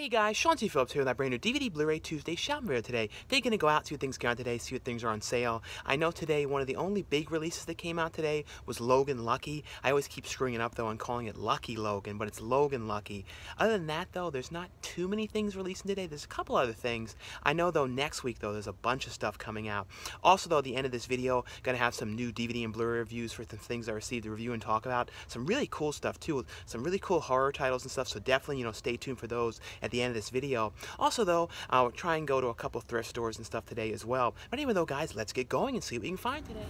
Hey guys, Sean T. Phillips here with that brand new DVD Blu-ray Tuesday shopping video today. They're going to go out, see what things go on today, see what things are on sale. I know today one of the only big releases that came out today was Logan Lucky. I always keep screwing it up though and calling it Lucky Logan, but it's Logan Lucky. Other than that though, there's not too many things releasing today. There's a couple other things. I know though next week though, there's a bunch of stuff coming out. Also though, at the end of this video, going to have some new DVD and Blu-ray reviews for some things I received to review and talk about. Some really cool stuff too, some really cool horror titles and stuff, so definitely, stay tuned for those at the end of this video. Also though, I'll try and go to a couple thrift stores and stuff today as well. But anyway though guys, let's get going and see what we can find today.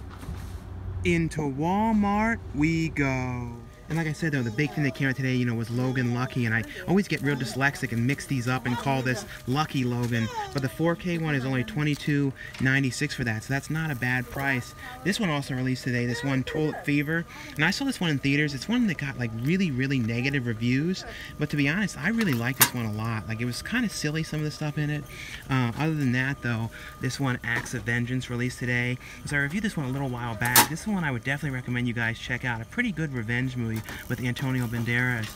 Into Walmart we go. And like I said though, the big thing that came out today, was Logan Lucky, and I always get real dyslexic and mix these up and call this Lucky Logan, but the 4K one is only $22.96 for that, so that's not a bad price. This one also released today, this one, Toilet Fever, and I saw this one in theaters. It's one that got like really negative reviews, but to be honest, I really like this one a lot. Like, it was kind of silly, some of the stuff in it. Other than that though, this one, Acts of Vengeance, released today. So I reviewed this one a little while back. This one I would definitely recommend you guys check out. A pretty good revenge movie with Antonio Banderas.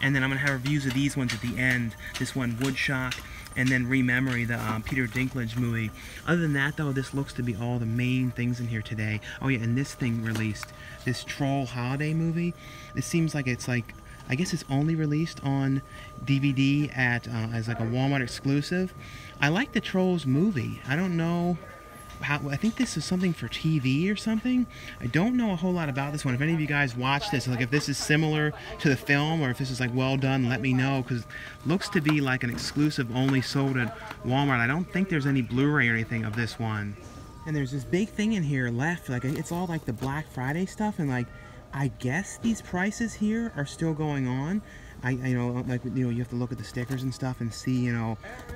And then I'm going to have reviews of these ones at the end. This one, Woodshock, and then Rememory, the Peter Dinklage movie. Other than that though, this looks to be all the main things in here today. Oh yeah, and this thing released, this Troll holiday movie. It seems like it's like, I guess it's only released on DVD at as like a Walmart exclusive. I like the Trolls movie. I don't know I think this is something for TV or something. I don't know a whole lot about this one. If any of you guys watch this, like if this is similar to the film or if this is like well done, let me know, because it looks to be like an exclusive only sold at Walmart. I don't think there's any Blu-ray or anything of this one. And there's this big thing in here left, like it's all like the Black Friday stuff, and like I guess these prices here are still going on. I you have to look at the stickers and stuff and see,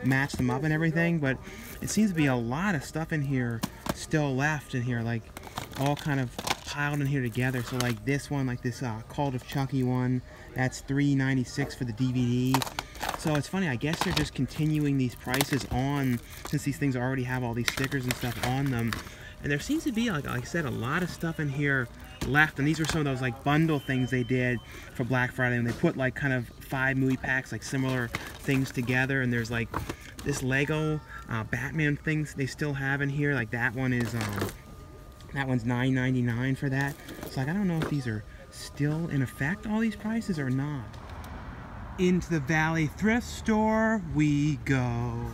match them up and everything, but it seems to be a lot of stuff in here still left in here, like all kind of piled in here together. So like this one, like this Cult of Chucky one, that's $3.96 for the DVD. So it's funny, I guess they're just continuing these prices on, since these things already have all these stickers and stuff on them. And there seems to be, like I said, a lot of stuff in here left, and these were some of those like bundle things they did for Black Friday, and they put like kind of 5 movie packs, like similar things together. And there's like this Lego Batman things they still have in here, like that one is that one's $9.99 for that. So like, I don't know if these are still in effect, all these prices, or not. Into the Valley thrift store we go.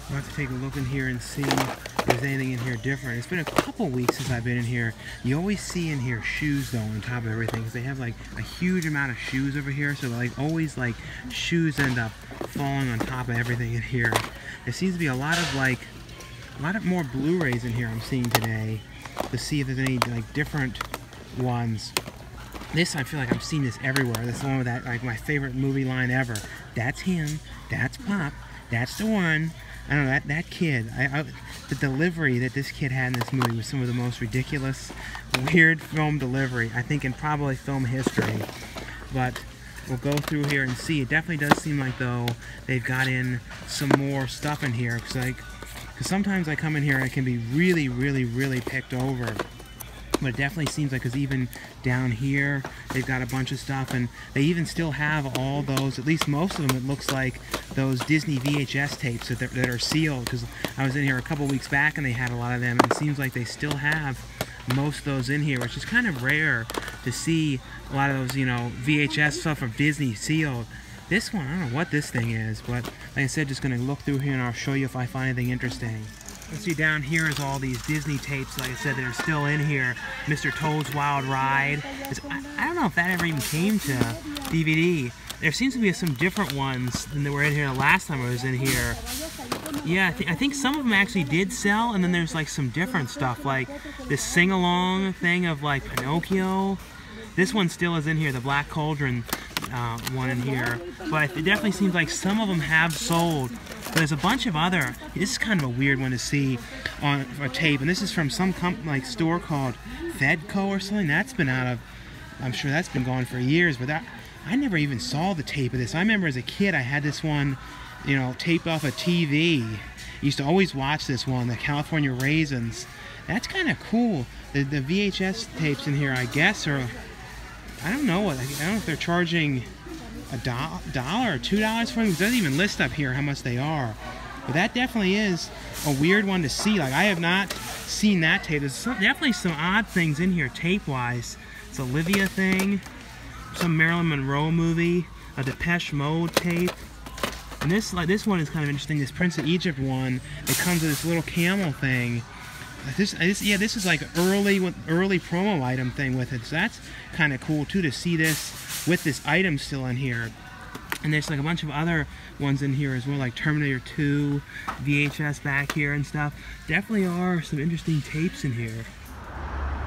I'll have to take a look in here and see if there's anything in here different. It's been a couple weeks since I've been in here. You always see in here shoes though on top of everything, because they have like a huge amount of shoes over here, so like always like shoes end up falling on top of everything in here. There seems to be a lot of more Blu-rays in here I'm seeing today, to see if there's any like different ones. This, I feel like I've seen this everywhere. This one with that, like my favorite movie line ever. That's him, that's Pop, that's the one. I don't know, that kid, the delivery that this kid had in this movie was some of the most ridiculous, weird film delivery, I think, in probably film history. But we'll go through here and see. It definitely does seem like, though, they've got in some more stuff in here, because sometimes I come in here and it can be really picked over. But it definitely seems like, because even down here they've got a bunch of stuff, and they even still have all those, at least most of them, it looks like, those Disney VHS tapes that are sealed, because I was in here a couple weeks back and they had a lot of them, and it seems like they still have most of those in here, which is kind of rare to see a lot of those, VHS stuff from Disney sealed. This one, I don't know what this thing is, but like I said, just going to look through here and I'll show you if I find anything interesting. Let's see, down here is all these Disney tapes, like I said, that are still in here. Mr. Toad's Wild Ride. I don't know if that ever even came to DVD. There seems to be some different ones than that were in here the last time I was in here. Yeah, I think some of them actually did sell, and then there's like some different stuff, like this sing-along thing of like Pinocchio. This one still is in here, the Black Cauldron one in here. But it definitely seems like some of them have sold. But there's a bunch of other, this is kind of a weird one to see on a tape, and this is from some like store called Fedco or something. That's been out of, I'm sure that's been gone for years, but I never even saw the tape of this. I remember as a kid I had this one, taped off a TV. I used to always watch this one, the California Raisins. That's kind of cool. The VHS tapes in here, I guess, are, I don't know if they're charging $1 or $2 for them. It doesn't even list up here how much they are. But that definitely is a weird one to see. Like, I have not seen that tape. There's definitely some odd things in here tape-wise. It's a Olivia thing, some Marilyn Monroe movie, a Depeche Mode tape. And this one is kind of interesting. This Prince of Egypt one, it comes with this little camel thing. This is like early promo item thing with it. So that's kind of cool too, to see this with this item still in here. And there's like a bunch of other ones in here as well, like Terminator 2, VHS back here and stuff. Definitely are some interesting tapes in here.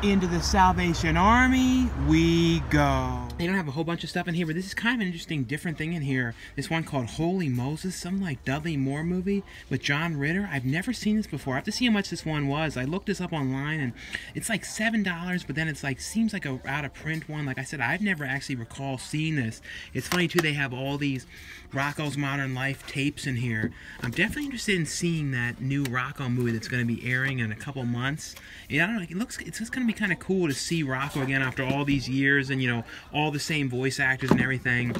Into the Salvation Army we go. They don't have a whole bunch of stuff in here, but this is kind of an interesting, different thing in here. This one called Holy Moses, some like Dudley Moore movie with John Ritter. I've never seen this before. I have to see how much this one was. I looked this up online, and it's like $7, but then it's like, seems like a out of print one. Like I said, I've never actually recall seeing this. It's funny too, they have all these Rocko's Modern Life tapes in here. I'm definitely interested in seeing that new Rocko movie that's going to be airing in a couple months. Yeah, I don't know, it's just going to be kind of cool to see Rocko again after all these years, and you know, all the same voice actors and everything.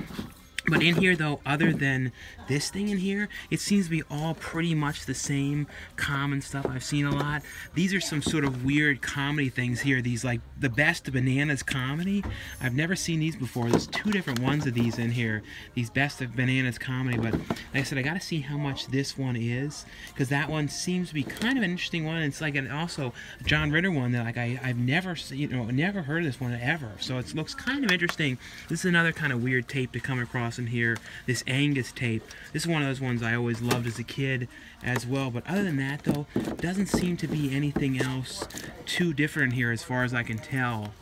But in here, though, other than this thing in here, it seems to be all pretty much the same common stuff I've seen a lot. These are some sort of weird comedy things here. These, like, the Best of Bananas comedy. I've never seen these before. There's 2 different ones of these in here. These Best of Bananas comedy. But, like I said, I got to see how much this one is, because that one seems to be kind of an interesting one. It's like also a John Ritter one that, like, I've never seen, never heard of this one ever. So it looks kind of interesting. This is another kind of weird tape to come across in here, this Angus tape. This is one of those ones I always loved as a kid as well, but other than that, though, doesn't seem to be anything else too different here as far as I can tell.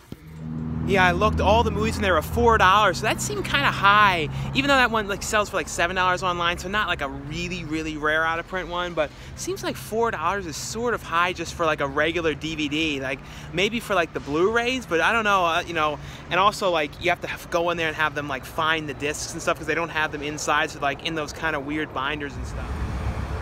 Yeah, I looked, all the movies in there are $4, so that seemed kind of high, even though that one like sells for like $7 online, so not like a really, really rare out of print one, but seems like $4 is sort of high just for like a regular DVD, like maybe for like the Blu-rays, but I don't know, and also like you have to go in there and have them like find the discs and stuff because they don't have them inside, so like in those kind of weird binders and stuff.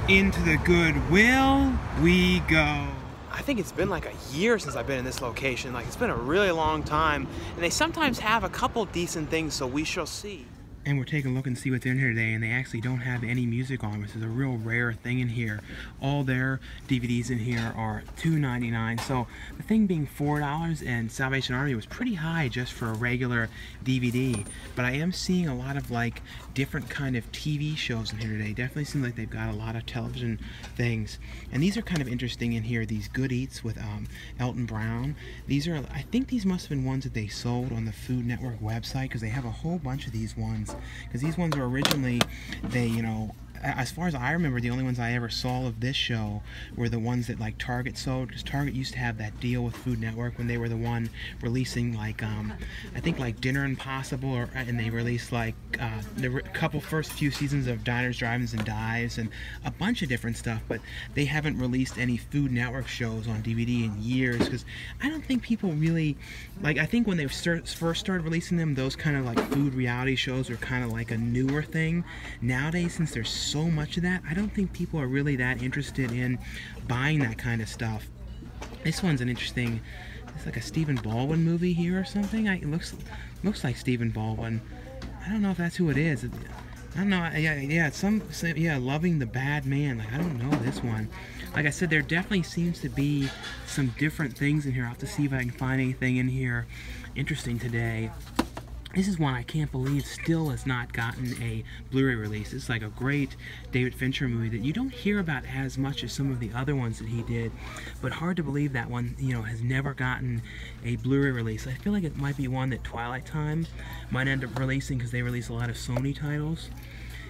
Into the Goodwill we go. I think it's been like a year since I've been in this location. Like, it's been a really long time. And they sometimes have a couple decent things, so we shall see. And we're taking a look and see what's in here today, and they actually don't have any music on, which is a real rare thing in here. All their DVDs in here are $2.99, so the thing being $4, and Salvation Army was pretty high just for a regular DVD. But I am seeing a lot of like different kind of TV shows in here today. Definitely seems like they've got a lot of television things. And these are kind of interesting in here, these Good Eats with Elton Brown. These are, I think these must have been ones that they sold on the Food Network website, because they have a whole bunch of these ones. Because these ones were originally, as far as I remember, the only ones I ever saw of this show were the ones that like Target sold, because Target used to have that deal with Food Network when they were the one releasing like I think like Dinner Impossible, and they released like the first few seasons of Diners, Drive-Ins, and Dives, and a bunch of different stuff. But they haven't released any Food Network shows on DVD in years, because I don't think people really like. I think when they first started releasing them, those kind of like food reality shows were kind of like a newer thing. Nowadays, since there's so much of that, I don't think people are really that interested in buying that kind of stuff. This one's an interesting, it's like a Stephen Baldwin movie here or something. It looks like Stephen Baldwin. I don't know if that's who it is. I don't know. Yeah, it's Loving the Bad Man. Like, I don't know this one. Like I said, there definitely seems to be some different things in here. I'll have to see if I can find anything in here interesting today. This is one I can't believe still has not gotten a Blu-ray release. It's like a great David Fincher movie that you don't hear about as much as some of the other ones that he did. But hard to believe that one, has never gotten a Blu-ray release. I feel like it might be one that Twilight Time might end up releasing, because they release a lot of Sony titles.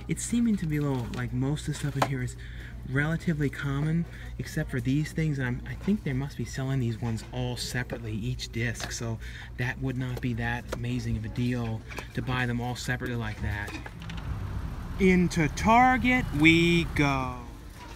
It's seeming to be a little, like, most of the stuff in here is relatively common, except for these things, and I think they must be selling these ones all separately, each disc, so that would not be that amazing of a deal to buy them all separately like that. Into Target we go.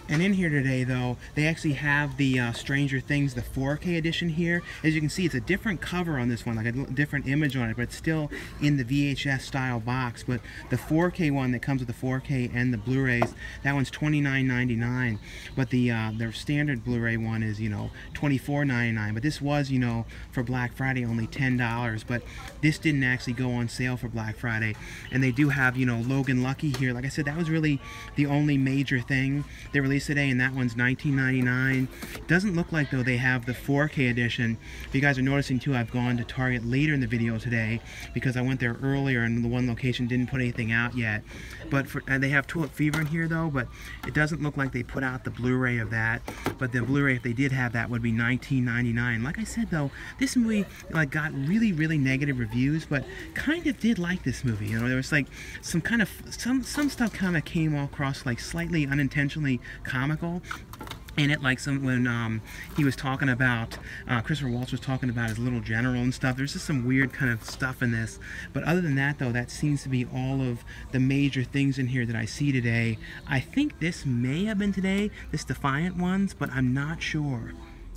And in here today, though, they actually have the Stranger Things, the 4K edition here. As you can see, it's a different cover on this one, like a different image on it, but it's still in the VHS style box. But the 4K one that comes with the 4K and the Blu-rays, that one's $29.99. But the standard Blu-ray one is, you know, $24.99. But this was, you know, for Black Friday only $10. But this didn't actually go on sale for Black Friday. And they do have, you know, Logan Lucky here. Like I said, that was really the only major thing they released today, and that one's $19.99. Doesn't look like, though, they have the 4K edition. If you guys are noticing too, I've gone to Target later in the video today because I went there earlier and the one location didn't put anything out yet. But they have Tulip Fever in here, though, but it doesn't look like they put out the Blu-ray of that. But the Blu-ray, if they did have that, would be $19.99. Like I said, though, this movie like got really, really negative reviews, but kind of did like this movie. You know, there was like some kind of some stuff kind of came across like slightly unintentionally comical in it, like when he was talking about Christopher Waltz was talking about his little general and stuff. There's just some weird kind of stuff in this, but other than that, though, that seems to be all of the major things in here that I see today. I think this may have been today, this Defiant ones, but I'm not sure.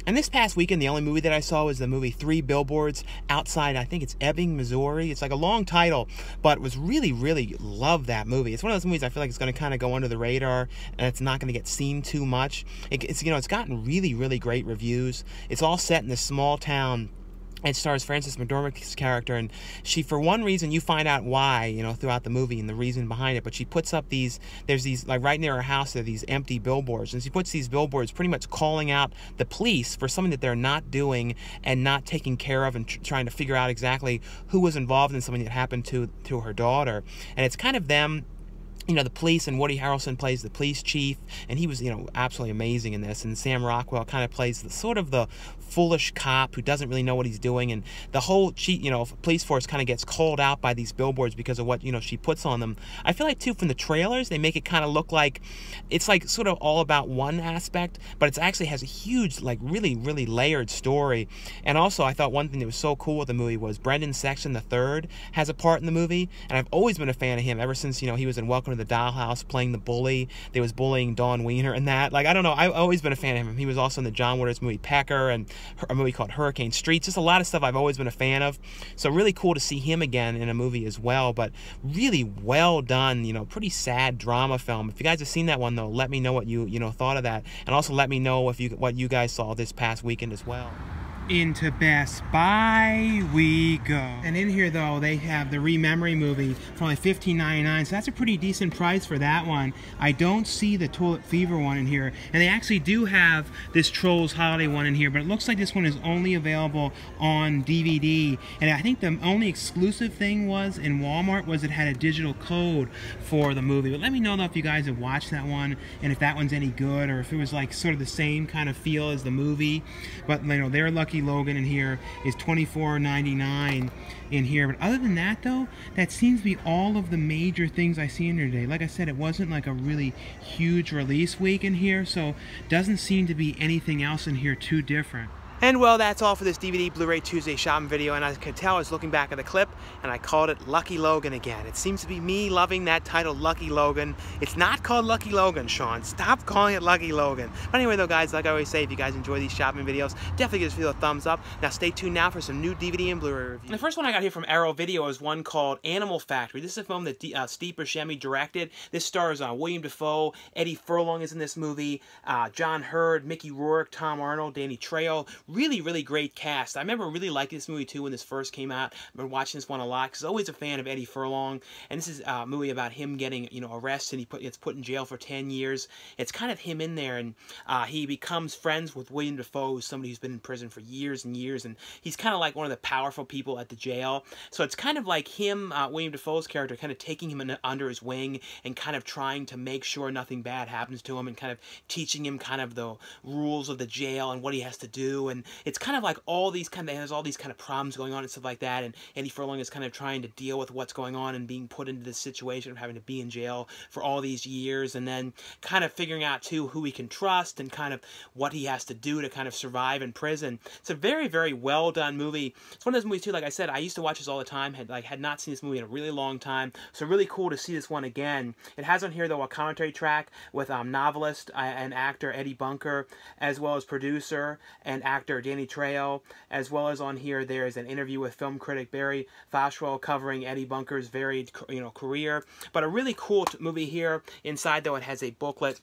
And this past weekend, the only movie that I saw was the movie Three Billboards Outside, I think it's Ebbing, Missouri. It's like a long title, but was really, really loved that movie. It's one of those movies I feel like it's going to kind of go under the radar, and it's not going to get seen too much. It's, you know, it's gotten really, really great reviews. It's all set in this small town. It stars Frances McDormand's character, and she, for one reason, you find out why, you know, throughout the movie and the reason behind it, but she puts up there's these, like right near her house, there are these empty billboards, and she puts these billboards pretty much calling out the police for something that they're not doing and not taking care of, and trying to figure out exactly who was involved in something that happened to her daughter. And it's kind of them, you know, the police, and Woody Harrelson plays the police chief, and he was, you know, absolutely amazing in this. And Sam Rockwell kind of plays the sort of the foolish cop who doesn't really know what he's doing, and the whole police force kind of gets called out by these billboards because of what, you know, she puts on them. I feel like too, from the trailers, they make it kind of look like it's like sort of all about one aspect, but it actually has a huge, like, really, really layered story. And also, I thought one thing that was so cool with the movie was Brendan Sexton III has a part in the movie, and I've always been a fan of him ever since, you know, he was in Welcome to the Dollhouse playing the bully. They was bullying Dawn Wiener and that. Like, I don't know, I've always been a fan of him. He was also in the John Waters movie Pecker, and a movie called Hurricane Streets. Just a lot of stuff I've always been a fan of. So really cool to see him again in a movie as well. But really well done, you know, pretty sad drama film. If you guys have seen that one, though, let me know what you thought of that, and also let me know if what you guys saw this past weekend as well. Into Best Buy we go. And in here, though, they have the Rememory movie for only $15.99, so that's a pretty decent price for that one. I don't see the Tulip Fever one in here, and they actually do have this Trolls Holiday one in here, but it looks like this one is only available on DVD. And I think the only exclusive thing was in Walmart was it had a digital code for the movie. But let me know, though, if you guys have watched that one, and if that one's any good, or if it was like sort of the same kind of feel as the movie. But, you know, they're Lucky Logan in here is $24.99 in here. But other than that, though, that seems to be all of the major things I see in here today. Like I said, it wasn't like a really huge release week in here, so doesn't seem to be anything else in here too different. And well, that's all for this DVD Blu-ray Tuesday shopping video, and I could tell I was looking back at the clip, and I called it Lucky Logan again. It seems to be me loving that title, Lucky Logan. It's not called Lucky Logan, Sean. Stop calling it Lucky Logan. But anyway, though, guys, like I always say, if you guys enjoy these shopping videos, definitely give us a thumbs up. Now, stay tuned now for some new DVD and Blu-ray reviews. The first one I got here from Arrow Video is one called Animal Factory. This is a film that Steve Buscemi directed. This stars William Dafoe, Eddie Furlong is in this movie, John Hurd, Mickey Rourke, Tom Arnold, Danny Trejo. Really, really great cast. I remember really liking this movie too when this first came out. I've been watching this one a lot because I'm always a fan of Eddie Furlong. And this is a movie about him getting, you know, arrested. He gets put in jail for 10 years. It's kind of him in there, and he becomes friends with William Dafoe, who's somebody who's been in prison for years and years, and he's kind of like one of the powerful people at the jail. So it's kind of like him, William Dafoe's character, kind of taking him under his wing and kind of trying to make sure nothing bad happens to him, and kind of teaching him kind of the rules of the jail and what he has to do. and it's kind of like all these kind of, there's all these kind of problems going on and stuff like that, and Eddie Furlong is kind of trying to deal with what's going on and being put into this situation of having to be in jail for all these years, and then kind of figuring out too who he can trust and kind of what he has to do to kind of survive in prison. It's a very, very well done movie. It's one of those movies too, like I said, I used to watch this all the time, had not seen this movie in a really long time, so really cool to see this one again. It has on here though a commentary track with novelist and actor Eddie Bunker, as well as producer and actor Danny Trejo, as well as on here there's an interview with film critic Barry Foshwell covering Eddie Bunker's varied career. But a really cool movie here. Inside though it has a booklet,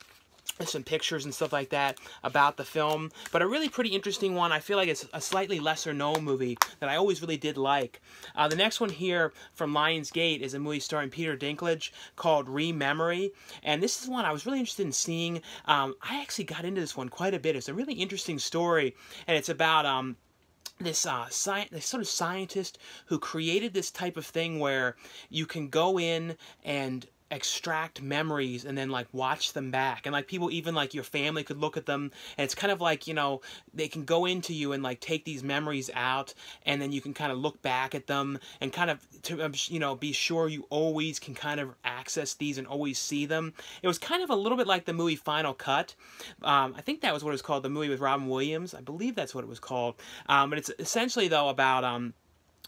some pictures and stuff like that about the film, but a really pretty interesting one. I feel like it's a slightly lesser known movie that I always really did like. The next one here from Lionsgate is a movie starring Peter Dinklage called Rememory, and this is one I was really interested in seeing. I actually got into this one quite a bit. It's a really interesting story, and it's about this sort of scientist who created this type of thing where you can go in and extract memories and then like watch them back, and like people, even like your family, could look at them, and it's kind of like, you know, they can go into you and like take these memories out, and then you can kind of look back at them and kind of to you know, be sure you always can kind of access these and always see them. It was kind of a little bit like the movie Final Cut. I think that was what it was called, the movie with Robin Williams. I believe that's what it was called. But it's essentially though about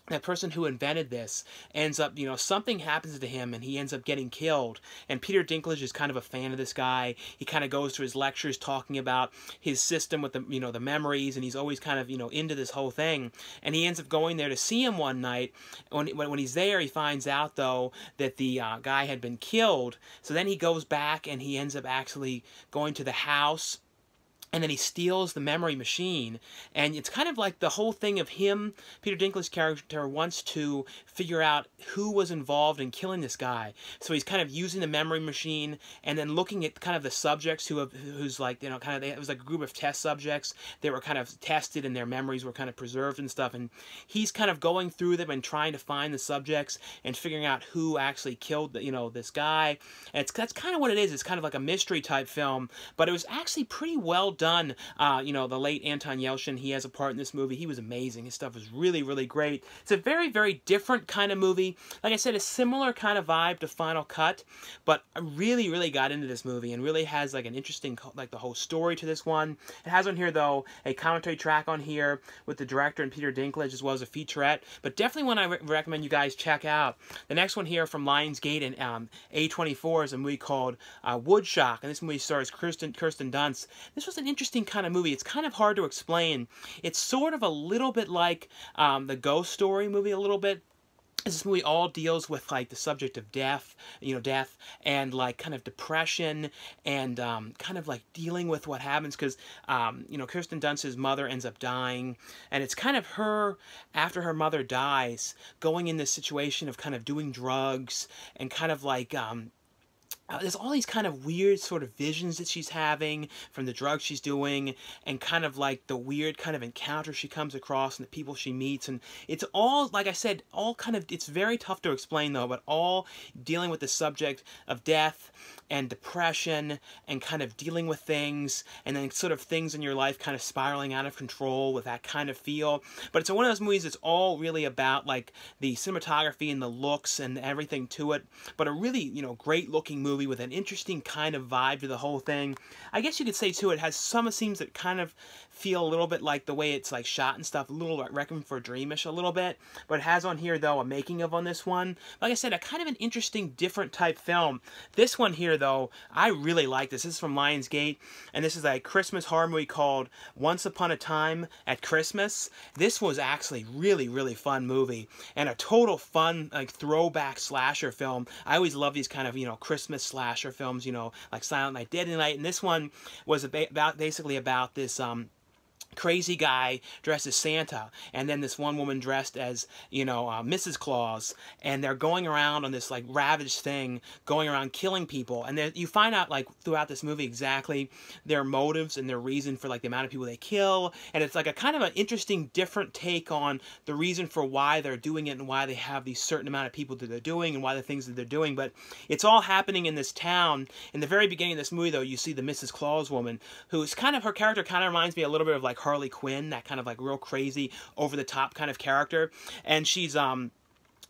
that person who invented this ends up, you know, something happens to him and he ends up getting killed. And Peter Dinklage is kind of a fan of this guy. He kind of goes to his lectures talking about his system with the, you know, the memories, and he's always kind of, you know, into this whole thing. And he ends up going there to see him one night. When he's there, he finds out, though, that the guy had been killed. So then he goes back and he ends up actually going to the house, and then he steals the memory machine, and it's kind of like the whole thing of him, Peter Dinklage's character, wants to figure out who was involved in killing this guy. So he's kind of using the memory machine and then looking at kind of the subjects who's like, you know, kind of, it was like a group of test subjects. They were kind of tested and their memories were kind of preserved and stuff, and he's kind of going through them and trying to find the subjects and figuring out who actually killed, you know, this guy. And that's kind of what it is. It's kind of like a mystery type film, but it was actually pretty well done. You know, the late Anton Yelchin, he has a part in this movie. He was amazing. His stuff was really, really great. It's a very, very different kind of movie. Like I said, a similar kind of vibe to Final Cut, but I really, really got into this movie and really has like an interesting, like the whole story to this one. It has on here, though, a commentary track on here with the director and Peter Dinklage, as well as a featurette, but definitely one I recommend you guys check out. The next one here from Lionsgate and A24 is a movie called Woodshock, and this movie stars Kirsten Dunst. This was an interesting kind of movie. It's kind of hard to explain. It's sort of a little bit like the Ghost Story movie a little bit. This movie all deals with like the subject of death, you know, death and like kind of depression and kind of like dealing with what happens because, you know, Kirsten Dunst's mother ends up dying, and it's kind of her, after her mother dies, going in this situation of kind of doing drugs and kind of like, there's all these kind of weird sort of visions that she's having from the drugs she's doing, and kind of like the weird kind of encounters she comes across and the people she meets. And it's all, like I said, all kind of, it's very tough to explain though, but all dealing with the subject of death and depression and kind of dealing with things, and then sort of things in your life kind of spiraling out of control with that kind of feel. But it's one of those movies that's all really about like the cinematography and the looks and everything to it, but a really, you know, great looking movie with an interesting kind of vibe to the whole thing. I guess you could say too, it has some scenes that kind of feel a little bit like the way it's like shot and stuff, a little like Requiem for a Dreamish a little bit, but it has on here though a making of on this one. Like I said, a kind of an interesting different type film. This one here though, I really like this. This is from Lionsgate, and this is a Christmas horror movie called Once Upon a Time at Christmas. This was actually really, really fun movie and a total fun like throwback slasher film. I always love these kind of, you know, Christmas slasher films, you know, like Silent Night, Deadly Night, and this one was basically about this crazy guy dressed as Santa, and then this one woman dressed as, you know, Mrs. Claus, and they're going around on this like ravaged thing, going around killing people, and then you find out like throughout this movie exactly their motives and their reason for like the amount of people they kill, and it's like a kind of an interesting different take on the reason for why they're doing it and why they have these certain amount of people that they're doing and why the things that they're doing. But it's all happening in this town. In the very beginning of this movie though, you see the Mrs. Claus woman, who's kind of, her character kind of reminds me a little bit of like like Harley Quinn, that kind of like real crazy, over the top kind of character, and she's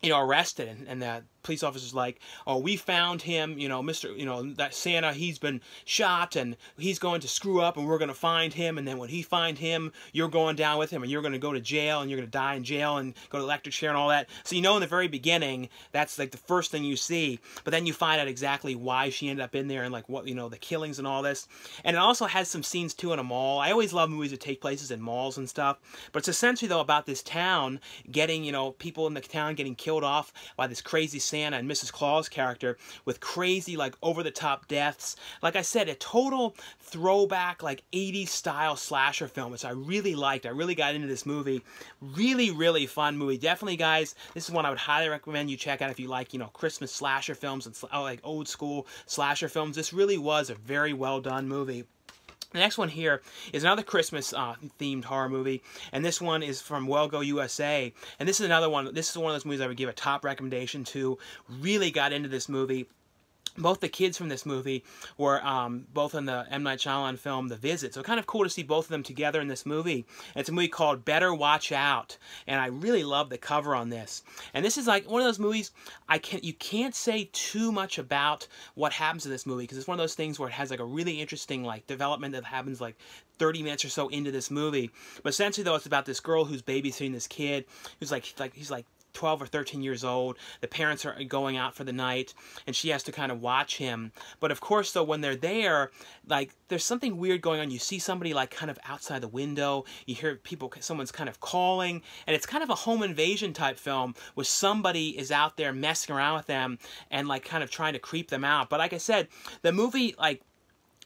you know, arrested, and the police officer's like, oh, we found him, you know, Mr., you know, that Santa, he's been shot, and he's going to screw up, and we're going to find him, and then when he find him, you're going down with him, and you're going to go to jail, and you're going to die in jail, and go to electric chair, and all that. So you know in the very beginning, that's like the first thing you see, but then you find out exactly why she ended up in there, and like what, you know, the killings and all this. And it also has some scenes too in a mall. I always love movies that take places in malls and stuff, but it's essentially though about this town getting, you know, people in the town getting killed off by this crazy Santa and Mrs. Claus character with crazy, like, over-the-top deaths. Like I said, a total throwback, like, 80s style slasher film, which I really liked. I really got into this movie. Really, really fun movie. Definitely, guys, this is one I would highly recommend you check out if you like, you know, Christmas slasher films and like old school slasher films. This really was a very well done movie. The next one here is another Christmas themed horror movie, and this one is from Well Go USA, and this is another one. This is one of those movies I would give a top recommendation to. Really got into this movie. Both the kids from this movie were both in the M. Night Shyamalan film The Visit, so kind of cool to see both of them together in this movie. And it's a movie called Better Watch Out, and I really love the cover on this. And this is like one of those movies you can't say too much about what happens in this movie, because it's one of those things where it has like a really interesting like development that happens like 30 minutes or so into this movie. But essentially though, it's about this girl who's babysitting this kid who's he's like 12 or 13 years old. The parents are going out for the night, and she has to kind of watch him. But of course, though, when they're there, like, there's something weird going on. You see somebody, like, kind of outside the window. You hear someone's kind of calling, and it's kind of a home invasion type film where somebody is out there messing around with them and, like, kind of trying to creep them out. But like I said, the movie, like,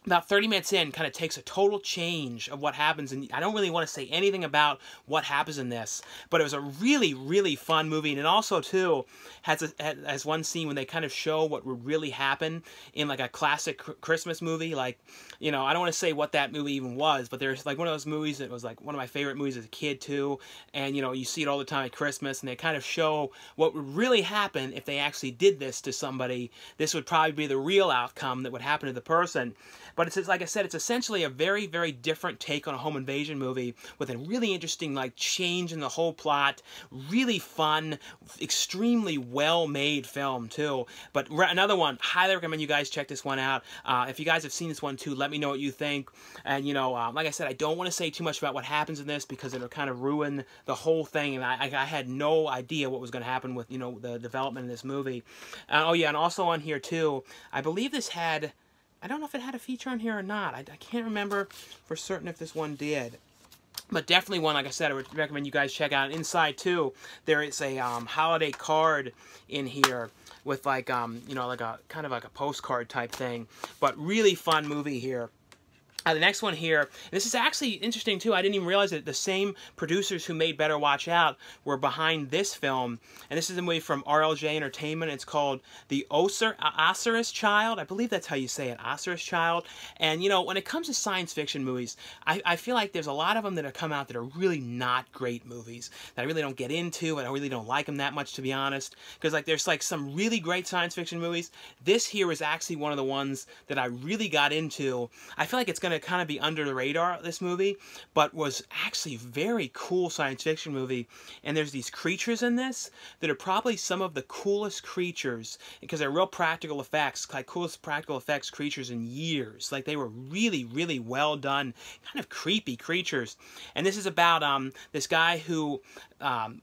about 30 minutes in, kind of takes a total change of what happens, and I don't really want to say anything about what happens in this, but it was a really, really fun movie, and it also, too, has one scene when they kind of show what would really happen in, like, a classic Christmas movie, like, you know, I don't want to say what that movie even was, but there's, like, one of those movies that was, like, one of my favorite movies as a kid, too, and, you know, you see it all the time at Christmas, and they kind of show what would really happen if they actually did this to somebody. This would probably be the real outcome that would happen to the person. But it's, like I said, it's essentially a very, very different take on a home invasion movie with a really interesting, like, change in the whole plot. Really fun, extremely well-made film, too. But another one, highly recommend you guys check this one out. If you guys have seen this one, too, let me know what you think. And, you know, like I said, I don't want to say too much about what happens in this because it'll kind of ruin the whole thing. And I had no idea what was going to happen with, you know, the development of this movie. Oh, yeah, and also on here, too, I believe this had... I don't know if it had a feature on here or not. I can't remember for certain if this one did. But definitely one, like I said, I would recommend you guys check out. Inside, too, there is a holiday card in here with, like, you know, like a kind of like a postcard type thing. But really fun movie here. The next one here, this is actually interesting too, I didn't even realize that the same producers who made Better Watch Out were behind this film, and this is a movie from RLJ Entertainment. It's called The Osiris Child. I believe that's how you say it, Osiris Child. And you know, when it comes to science fiction movies, I feel like there's a lot of them that have come out that are really not great movies, that I really don't get into, and I really don't like them that much, to be honest, because like there's like some really great science fiction movies. This here is actually one of the ones that I really got into. I feel like it's going to kind of be under the radar, this movie, but was actually a very cool science fiction movie. And there's these creatures in this that are probably some of the coolest creatures, because they're real practical effects, like coolest practical effects creatures in years. Like they were really, really well done, kind of creepy creatures. And this is about this guy who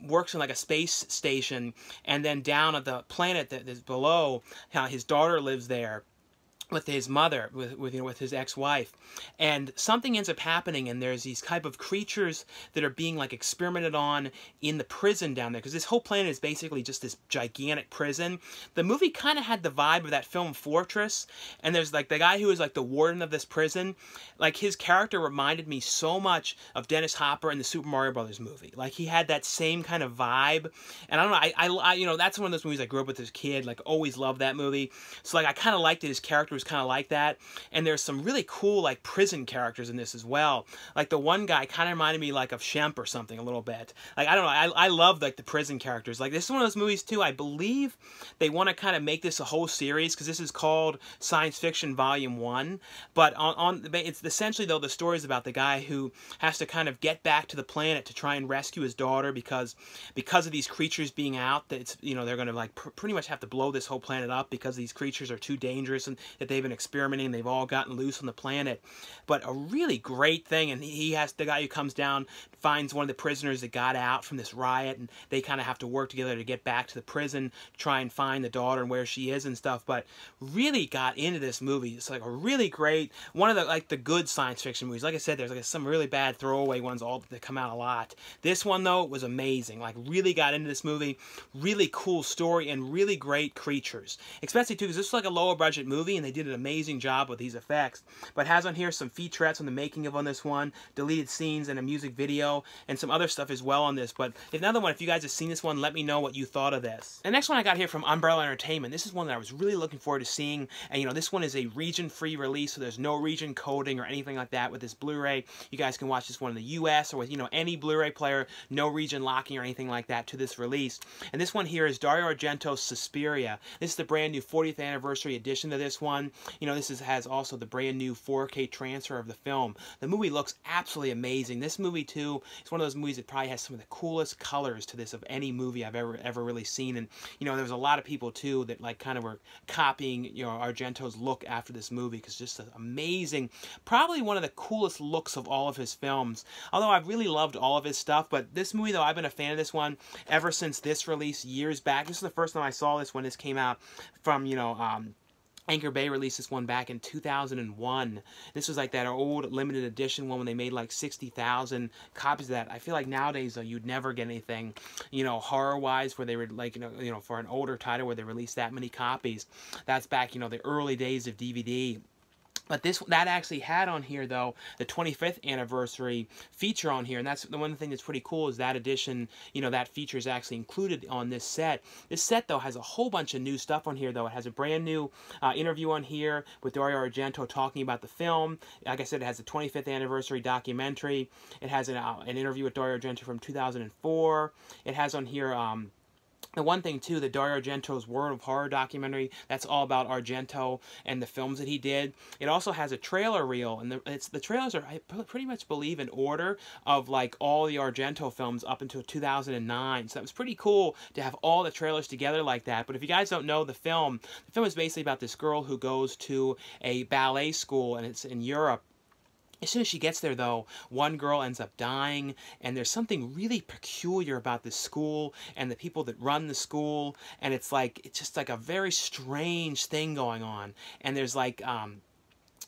works in like a space station, and then down at the planet that is below, his daughter lives there with his mother, with his ex-wife, and something ends up happening, and there's these type of creatures that are being like experimented on in the prison down there, because this whole planet is basically just this gigantic prison. The movie kind of had the vibe of that film Fortress, and there's like the guy who is like the warden of this prison, like his character reminded me so much of Dennis Hopper in the Super Mario Brothers movie. Like he had that same kind of vibe, and I don't know, I you know, that's one of those movies I grew up with as a kid, like always loved that movie. So like I kind of liked it. His character was was kind of like that. And there's some really cool like prison characters in this as well. Like the one guy kind of reminded me like of Shemp or something a little bit. Like I don't know, I love like the prison characters. Like this is one of those movies too. I believe they want to kind of make this a whole series because this is called Science Fiction Volume 1. But it's essentially though the story is about the guy who has to kind of get back to the planet to try and rescue his daughter because of these creatures being out. That it's, you know, they're going to like pretty much have to blow this whole planet up because these creatures are too dangerous and that they've been experimenting. They've all gotten loose on the planet. But a really great thing, and he has the guy who comes down finds one of the prisoners that got out from this riot, and they kind of have to work together to get back to the prison, try and find the daughter and where she is and stuff. But really got into this movie. It's like a really great one of the like the good science fiction movies. Like I said, there's like some really bad throwaway ones all that come out a lot. This one though was amazing. Like really got into this movie. Really cool story and really great creatures. Especially too because this is like a lower budget movie and they did an amazing job with these effects. But it has on here some featurettes on the making of on this one, deleted scenes and a music video and some other stuff as well on this. But another one, if you guys have seen this one, let me know what you thought of this. The next one I got here from Umbrella Entertainment. This is one that I was really looking forward to seeing. And you know, this one is a region-free release, so there's no region coding or anything like that with this Blu-ray. You guys can watch this one in the US or with, you know, any Blu-ray player, no region locking or anything like that to this release. And this one here is Dario Argento's Suspiria. This is the brand new 40th anniversary edition to this one. You know, this has also the brand new 4K transfer of the film. The movie looks absolutely amazing. This movie too is one of those movies that probably has some of the coolest colors to this of any movie I've ever really seen. And you know, there was a lot of people too that like kind of were copying, you know, Argento's look after this movie because just amazing. Probably one of the coolest looks of all of his films. Although I've really loved all of his stuff, but this movie though, I've been a fan of this one ever since this release years back. This is the first time I saw this when this came out from, you know, Anchor Bay released this one back in 2001. This was like that old limited edition one when they made like 60,000 copies of that. I feel like nowadays though you'd never get anything, you know, horror-wise where they were like, you know, for an older title where they released that many copies. That's back, you know, the early days of DVD. But that actually had on here, though, the 25th anniversary feature on here. And that's the one thing that's pretty cool is that edition, you know, that feature is actually included on this set. This set, though, has a whole bunch of new stuff on here, though. It has a brand new interview on here with Dario Argento talking about the film. Like I said, it has a 25th anniversary documentary. It has an interview with Dario Argento from 2004. It has on here the one thing, too, the Dario Argento's World of Horror documentary, that's all about Argento and the films that he did. It also has a trailer reel, and the trailers are, I pretty much believe, in order of, like, all the Argento films up until 2009. So that was pretty cool to have all the trailers together like that. But if you guys don't know the film is basically about this girl who goes to a ballet school, and it's in Europe. As soon as she gets there, though, one girl ends up dying, and there's something really peculiar about this school and the people that run the school, and it's just like a very strange thing going on. And there's like,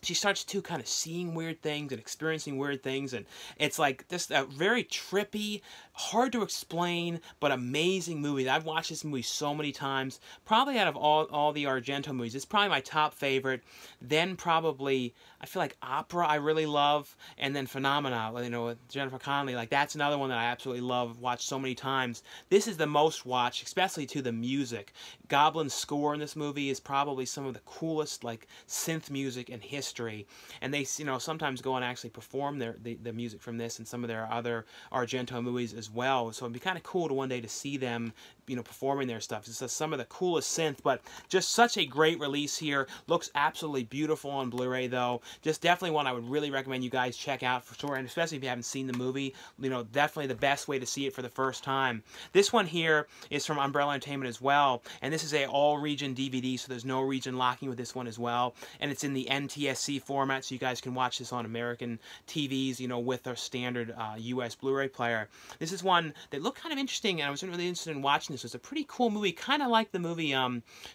she starts to kind of seeing weird things and experiencing weird things, and it's like just a very trippy, hard to explain, but amazing movie. I've watched this movie so many times. Probably out of all the Argento movies, it's probably my top favorite. Then probably, I feel like Opera I really love, and then Phenomena, you know, with Jennifer Connelly. Like, that's another one that I absolutely love, watched so many times. This is the most watched, especially to the music. Goblin's score in this movie is probably some of the coolest, like, synth music in history. And they, you know, sometimes go and actually perform the music from this and some of their other Argento movies as well. So it'd be kind of cool to one day to see them, you know, performing their stuff. It's just some of the coolest synth, but just such a great release here. Looks absolutely beautiful on Blu-ray, though. Just definitely one I would really recommend you guys check out for sure, and especially if you haven't seen the movie, you know, definitely the best way to see it for the first time. This one here is from Umbrella Entertainment as well, and this is a all-region DVD, so there's no region locking with this one as well, and it's in the NTSC format, so you guys can watch this on American TVs, you know, with our standard US Blu-ray player. This is one that looked kind of interesting, and I was really interested in watching this. It's a pretty cool movie, kind of like the movie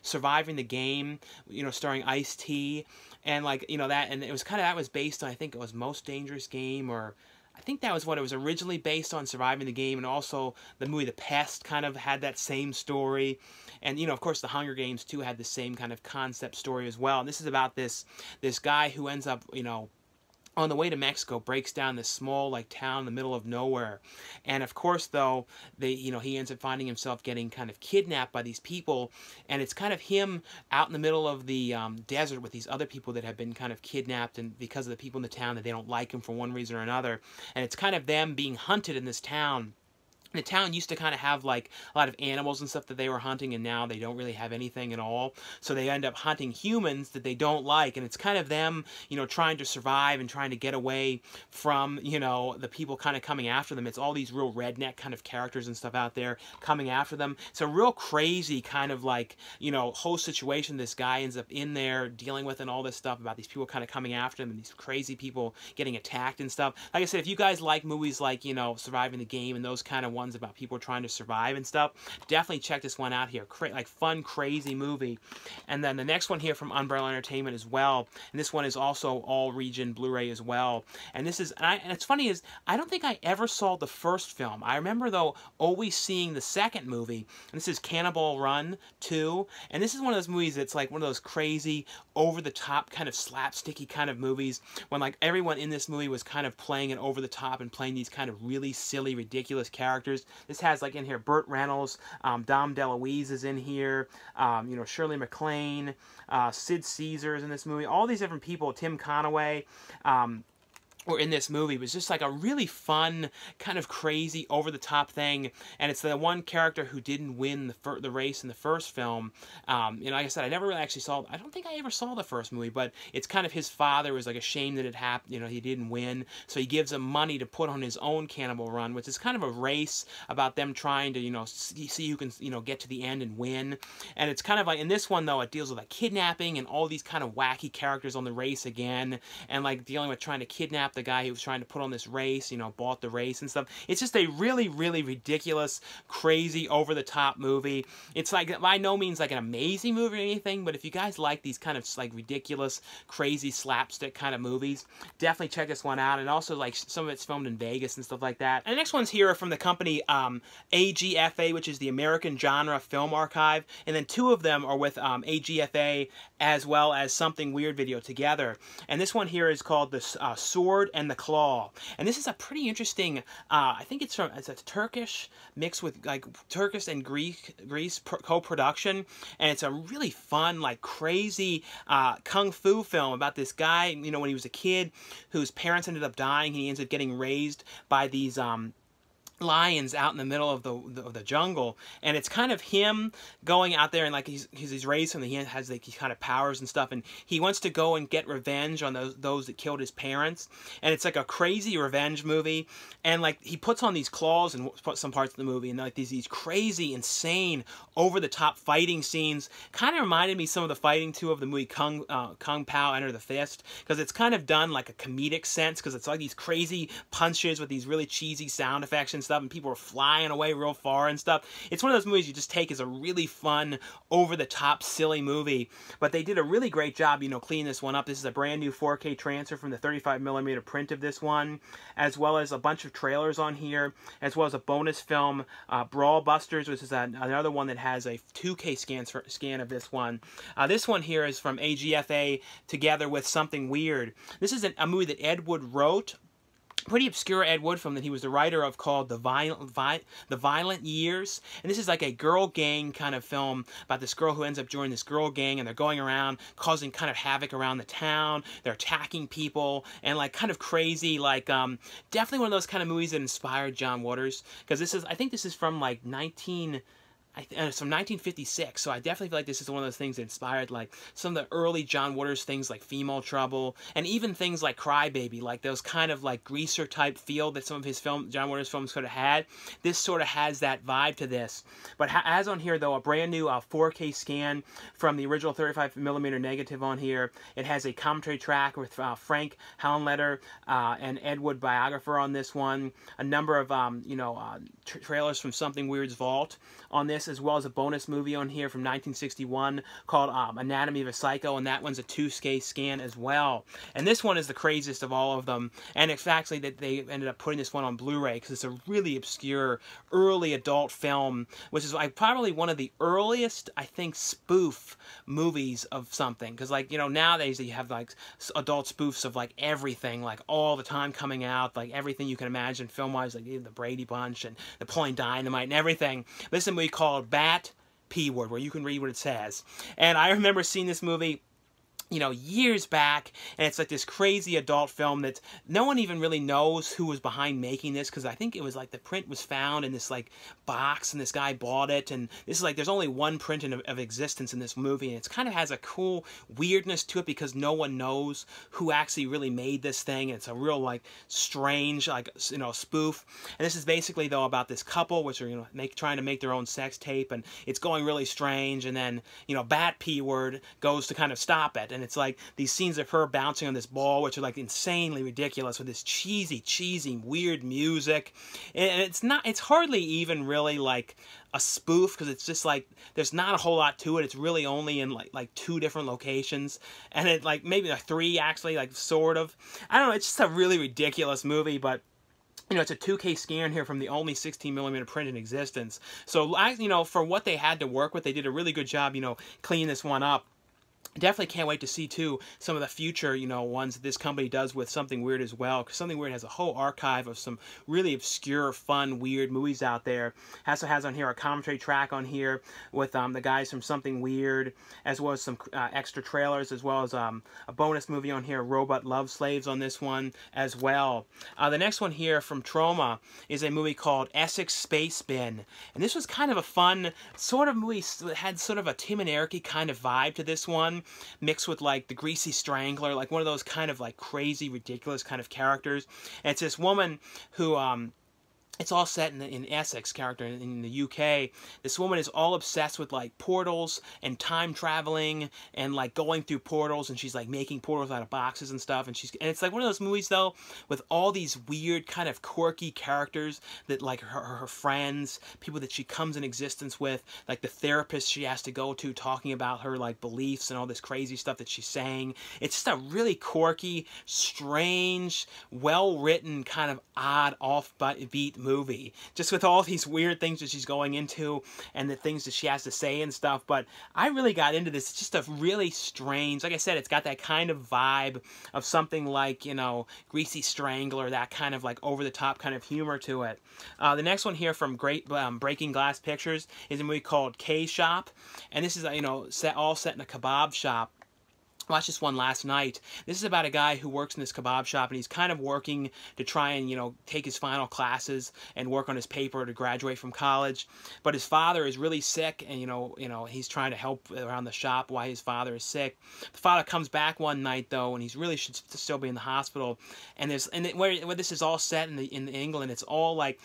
Surviving the Game, you know, starring Ice-T, and like, you know, that, and it was kind of, that was based on, I think it was Most Dangerous Game, or I think that was what it was originally based on, Surviving the Game, and also the movie The Pest kind of had that same story. And, you know, of course, The Hunger Games, too, had the same kind of concept story as well. And this is about this guy who ends up, you know, on the way to Mexico, breaks down this small like town in the middle of nowhere, and of course though he ends up finding himself getting kind of kidnapped by these people, and it's kind of him out in the middle of the desert with these other people that have been kind of kidnapped, and because of the people in the town that they don't like him for one reason or another, and it's kind of them being hunted in this town. The town used to kind of have like a lot of animals and stuff that they were hunting, and now they don't really have anything at all. So they end up hunting humans that they don't like, and it's kind of them, trying to survive and trying to get away from, the people kind of coming after them. It's all these real redneck kind of characters and stuff out there coming after them. It's a real crazy kind of like, whole situation this guy ends up in there dealing with, and all this stuff about these people kind of coming after him and these crazy people getting attacked and stuff. Like I said, if you guys like movies like, Surviving the Game and those kind of ones about people trying to survive and stuff, definitely check this one out here. Like fun, crazy movie. And then the next one here from Umbrella Entertainment as well, and this one is also all region Blu-ray as well. And this is, and it's funny is, I don't think I ever saw the first film. I remember though always seeing the second movie, and this is Cannonball Run 2, and this is one of those movies that's like one of those crazy, over-the-top kind of slapsticky kind of movies, when like everyone in this movie was kind of playing it over the top and playing these kind of really silly, ridiculous characters. This has like in here Burt Reynolds, Dom DeLuise is in here, Shirley MacLaine, Sid Caesar's in this movie. All these different people, Tim Conaway, or in this movie. It was just like a really fun, kind of crazy, over-the-top thing, and it's the one character who didn't win the race in the first film. Like I said, I never really actually saw, I don't think I ever saw the first movie, but it's kind of his father was like ashamed that it happened, he didn't win, so he gives him money to put on his own Cannonball Run, which is kind of a race about them trying to, see who can, get to the end and win. And it's kind of like, in this one though, it deals with like kidnapping and all these kind of wacky characters on the race again, and like dealing with trying to kidnap the guy who was trying to put on this race, bought the race and stuff. It's just a really, really ridiculous, crazy, over-the-top movie. It's like, by no means like an amazing movie or anything, but if you guys like these kind of like ridiculous, crazy, slapstick kind of movies, definitely check this one out. And also like some of it's filmed in Vegas and stuff like that. And the next ones here are from the company AGFA, which is the American Genre Film Archive, and then two of them are with AGFA as well as Something Weird Video together. And this one here is called The Sword and the Claw, and this is a pretty interesting, I think it's a Turkish mixed with like Turkish and Greece co-production, and it's a really fun, like crazy kung fu film about this guy, when he was a kid whose parents ended up dying, and he ends up getting raised by these lions out in the middle of the jungle, and it's kind of him going out there, and like he's raised him, and he has like these kind of powers and stuff, and he wants to go and get revenge on those that killed his parents, and it's like a crazy revenge movie, and like he puts on these claws in some parts of the movie, and like these crazy, insane, over the top fighting scenes. Kind of reminded me some of the fighting too of the movie Kung Pao Enter the Fist, because it's kind of done like a comedic sense, because it's like these crazy punches with these really cheesy sound effects and stuff, and people are flying away real far and stuff. It's one of those movies you just take as a really fun, over-the-top, silly movie. But they did a really great job, cleaning this one up. This is a brand new 4K transfer from the 35mm print of this one, as well as a bunch of trailers on here, as well as a bonus film, Brawl Busters, which is another one that has a 2K scan of this one. This one here is from AGFA together with Something Weird. This is a movie that Ed Wood wrote. Pretty obscure Ed Wood film that he was the writer of, called The Violent Years. And this is like a girl gang kind of film about this girl who ends up joining this girl gang, and they're going around causing kind of havoc around the town. They're attacking people, and like kind of crazy, like definitely one of those kind of movies that inspired John Waters, because I think this is from like it's from 1956, so I definitely feel like this is one of those things that inspired like some of the early John Waters things, like Female Trouble, and even things like Cry Baby, like those kind of like greaser type feel that some of his John Waters films could have had. This sort of has that vibe to this. But as on here though, a brand new 4K scan from the original 35mm negative on here. It has a commentary track with Frank Hohenletter and Ed Wood biographer on this one. A number of trailers from Something Weird's vault on this. this, as well as a bonus movie on here from 1961 called Anatomy of a Psycho, and that one's a 2K scan as well. And this one is the craziest of all of them, and it's actually that they ended up putting this one on Blu-ray because it's a really obscure early adult film, which is like probably one of the earliest, I think, spoof movies of something. Because, like, you know, nowadays you have like adult spoofs of like everything, like all the time coming out, like everything you can imagine film-wise, like the Brady Bunch and Napoleon Dynamite and everything. This is a movie called Bat P-Word, where you can read what it says. And I remember seeing this movie, you know, years back, and it's like this crazy adult film that no one even really knows who was behind making this, because I think it was like the print was found in this like box and this guy bought it, and this is like there's only one print of existence in this movie, and it kind of has a cool weirdness to it because no one knows who actually really made this thing, and it's a real like strange, like, you know, spoof. And this is basically though about this couple which are, you know, trying to make their own sex tape, and it's going really strange, and then, you know, Bat P-Word goes to kind of stop it. And it's like these scenes of her bouncing on this ball, which are like insanely ridiculous with this cheesy, weird music. And it's hardly even really like a spoof, because it's just like there's not a whole lot to it. It's really only in like 2 different locations, and it like maybe 3 actually, like sort of. I don't know. It's just a really ridiculous movie, but you know, it's a 2K scan here from the only 16mm print in existence. So, you know, for what they had to work with, they did a really good job, you know, cleaning this one up. Definitely can't wait to see, too, some of the future, you know, ones that this company does with Something Weird as well, because Something Weird has a whole archive of some really obscure, fun, weird movies out there. Also has on here a commentary track on here with the guys from Something Weird, as well as some extra trailers, as well as a bonus movie on here, Robot Love Slaves, on this one as well. The next one here from Troma is a movie called Essex Space Bin, and this was kind of a fun sort of movie. It had sort of a Tim and Eric-y kind of vibe to this one, mixed with like the Greasy Strangler, like one of those kind of like crazy, ridiculous kind of characters. And it's this woman who it's all set in Essex, character in the UK. This woman is all obsessed with like portals and time traveling and like going through portals, and she's like making portals out of boxes and stuff. And it's like one of those movies though with all these weird kind of quirky characters that like her friends, people that she comes in existence with, like the therapist she has to go to talking about her like beliefs and all this crazy stuff that she's saying. It's just a really quirky, strange, well-written, kind of odd, off-beat movie, just with all these weird things that she's going into and the things that she has to say and stuff. But I really got into this. It's just a really strange, like I said, it's got that kind of vibe of something like, you know, Greasy Strangler, that kind of like over-the-top kind of humor to it. The next one here from Breaking Glass Pictures is a movie called K-Shop, and this is, you know, all set in a kebab shop. Watched this one last night. This is about a guy who works in this kebab shop, and he's kind of working to try and, you know, take his final classes and work on his paper to graduate from college. But his father is really sick, and you know, he's trying to help around the shop while his father is sick. The father comes back one night though, and he's really should still be in the hospital. And where this is all set in England, it's all like,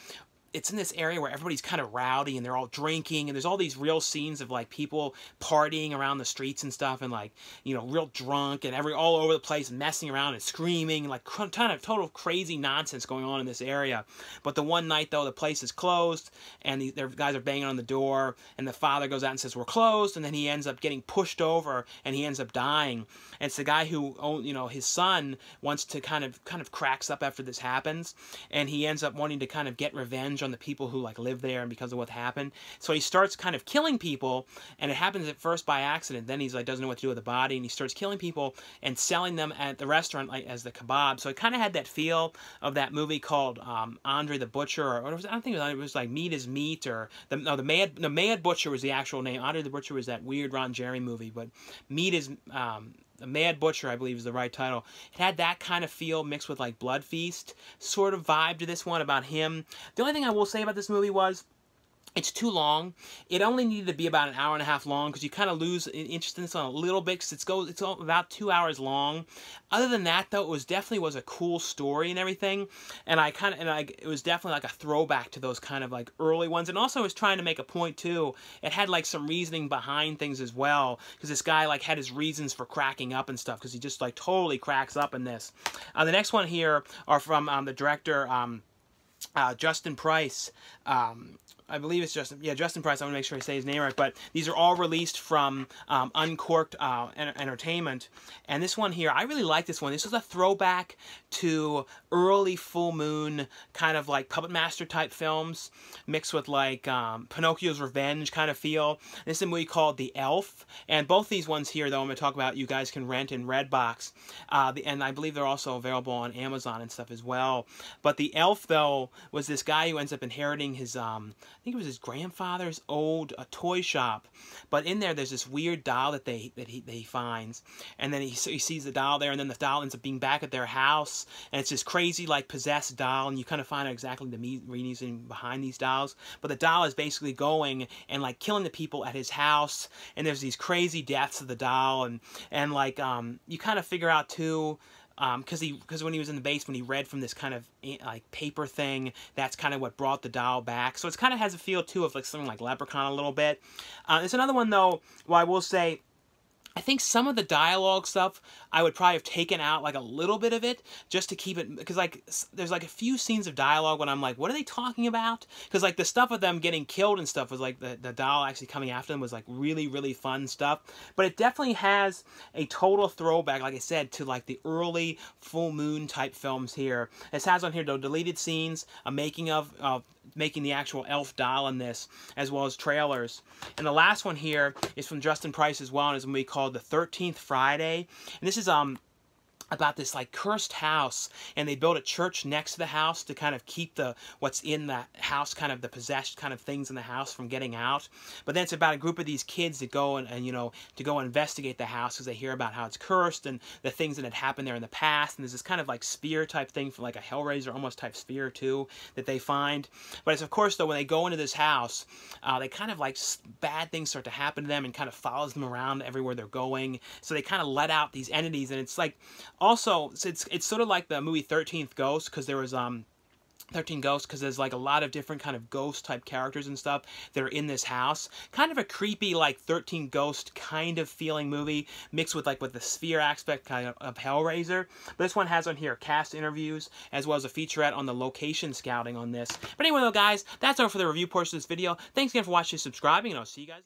it's in this area where everybody's kind of rowdy and they're all drinking, and there's all these real scenes of like people partying around the streets and stuff, and like, you know, real drunk and all over the place, messing around and screaming, like ton of total crazy nonsense going on in this area. But the one night though, the place is closed, and their guys are banging on the door, and the father goes out and says, "We're closed," and then he ends up getting pushed over and he ends up dying. And it's the guy who, you know, his son wants to kind of cracks up after this happens, and he ends up wanting to kind of get revenge on the people who like live there and because of what happened. So he starts kind of killing people, and it happens at first by accident. Then he's like doesn't know what to do with the body, and he starts killing people and selling them at the restaurant like as the kebab. So it kind of had that feel of that movie called Andre the Butcher, or I don't think it was like Meat is Meat, or the Mad Butcher was the actual name. Andre the Butcher was that weird Ron Jeremy movie, but Meat is The Mad Butcher, I believe, is the right title. It had that kind of feel mixed with like Blood Feast sort of vibe to this one about him. The only thing I will say about this movie was it's too long. It only needed to be about an hour and a half long, because you kind of lose interest in this on a little bit, because it's about 2 hours long. Other than that, though, it definitely was a cool story and everything, and it was definitely like a throwback to those kind of like early ones. And also, it was trying to make a point too. It had like some reasoning behind things as well, because this guy like had his reasons for cracking up and stuff, because he just like totally cracks up in this. The next one here are from the director Justin Price. I believe it's Justin Price. I want to make sure I say his name right. But these are all released from Uncorked Entertainment. And this one here, I really like this one. This is a throwback to early full moon kind of like Puppet Master type films, mixed with like Pinocchio's Revenge kind of feel. This is a movie called The Elf. And both these ones here, though, I'm going to talk about, you guys can rent in Redbox. And I believe they're also available on Amazon and stuff as well. But The Elf, though, was this guy who ends up inheriting his, I think it was his grandfather's old toy shop. But in there, there's this weird doll that he finds, and then he sees the doll there, and then the doll ends up being back at their house, and it's this crazy like possessed doll, and you kind of find out exactly the reason behind these dolls. But the doll is basically going and like killing the people at his house, and there's these crazy deaths of the doll, and like you kind of figure out too. Because when he was in the basement, he read from this kind of like paper thing. That's kind of what brought the doll back. So it's kind of has a feel too of like something like Leprechaun a little bit. There's another one though. Well, I will say, I think some of the dialogue stuff I would probably have taken out like a little bit of it just to keep it, because like there's like a few scenes of dialogue when I'm like, what are they talking about? Because like the stuff with them getting killed and stuff was like the doll actually coming after them was like really, really fun stuff. But it definitely has a total throwback, like I said, to like the early full moon type films here. This has on here though deleted scenes, a making of making the actual elf doll in this, as well as trailers. And the last one here is from Justin Price as well, and is a movie called The 13th Friday. And this is about this like cursed house, and they built a church next to the house to kind of keep what's in the house, kind of the possessed kind of things in the house from getting out. But then it's about a group of these kids that go and you know, to go investigate the house because they hear about how it's cursed and the things that had happened there in the past. And there's this kind of like spear type thing for like a Hellraiser almost type spear too that they find. But it's of course though when they go into this house, they kind of like bad things start to happen to them and kind of follows them around everywhere they're going. So they kind of let out these entities, and it's like also, it's sort of like the movie 13th Ghost, because there was 13 Ghosts, because there's like a lot of different kind of ghost type characters and stuff that are in this house. Kind of a creepy like 13 Ghost kind of feeling movie, mixed with like with the sphere aspect kind of Hellraiser. But this one has on here cast interviews as well as a featurette on the location scouting on this. But anyway though guys, that's all for the review portion of this video. Thanks again for watching and subscribing, and I'll see you guys later.